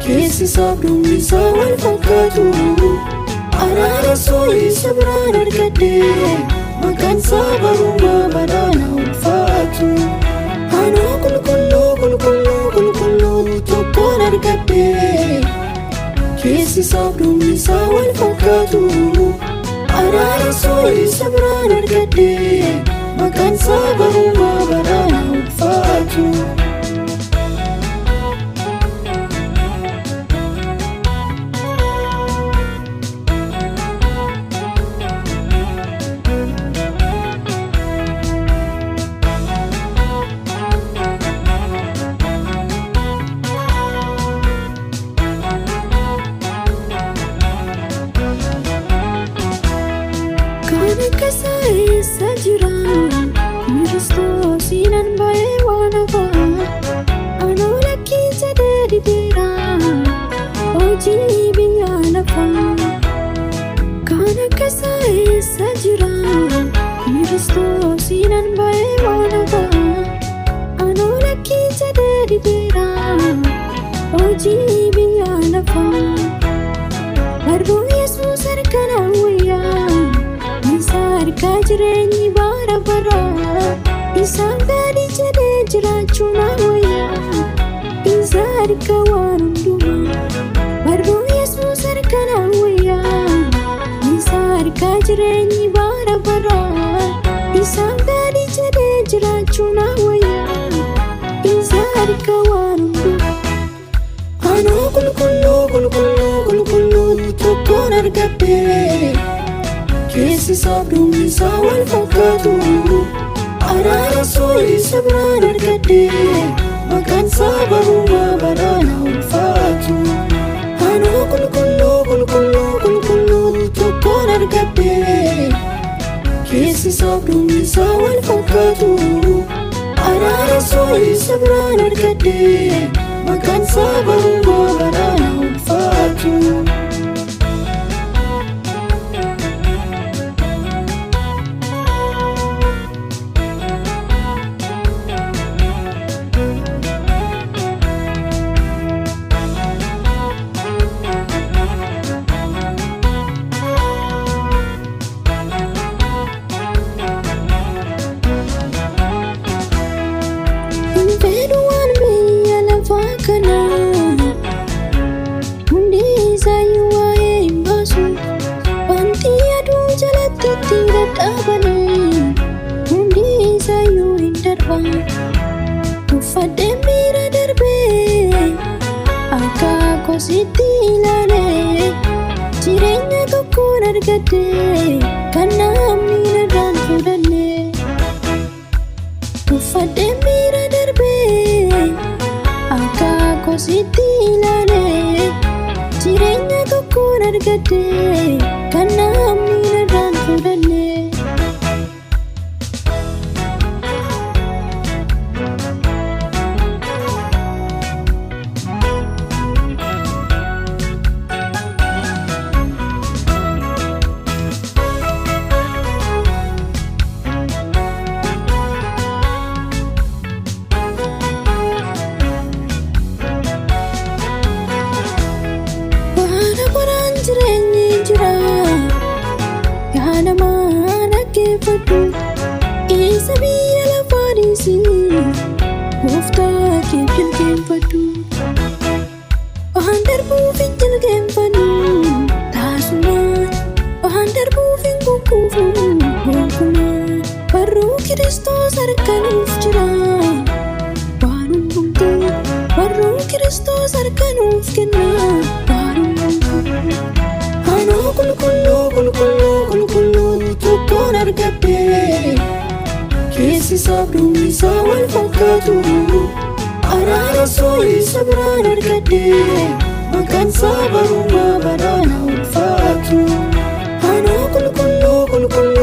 keessi sabdumni isaa wal fakkaatu araara soorii sabiraan argadhe maqaan isaa barumaa badhaana ulfaatu anoo qulqulluu qulqulluu qulqulluu tokkoon argadhe keessi sabdumni isaa wal fakkaatu araara soorii sabiraan argadhe maqaan isaa barumaa badhaana ulfaatu Sajiran Kristoosinan bae wanava Anola kija dedi dira Oji biya lafa Kana kasae sajiran Kristoosinan bae wanava Anola kija dedi dira Oji biya lafa Barbu Yesus arkana wiya Sarka jireenyi bara bara isaan gaarii jedhee jiraachuu na wayya Sarka waan hundumaa barbuu Yesuus harka na wayya Sarka jireenyi bara bara isaan gaarii jedhee jiraachuu na wayya Sarka waan hundumaa anoo qulqulluu qulqulluu qulqulluu tokkoon argadhe keessi sabdumni isaa wal fakkaatu araara soorii sabiraan argadhe maqaan isaa barumaa badhaana ulfaatu anoo qulqulluu qulqulluu qulqulluu tokkoon argadhe keessi sabdumni isaa wal fakkaatu araara soorii sabiraan argadhe maqaan isaa barumaa badhaana ulfaatu Uffadheen bira darbee akka kositti ilaalee jireenya tokkoon argadhe kan namni narraan fudhanne Uffadheen bira darbee akka kositti ilaalee jireenya tokkoon argadhe kan namni narraan fudhanne Isa biyya lafaa dhiisii gooftaa kee jilbeenfadhu waan darbuuf hin jilbeenfadhu taasumaan waan darbuuf hin gugguufu gonkumaa barruu Kiristoos harka nuuf jira waan hundumtuu barruu Kiristoos harka nuuf kenna waan hundumtuu anoo qulqulluu qulqulluu qulqulluu tokkoon argadhe keessi sabdumni isaa wal fakkaatu araara soorii sabiraan argadhe maqaan isaa barumaa badhaana ulfaatu anoo qulqulluu qulqulluu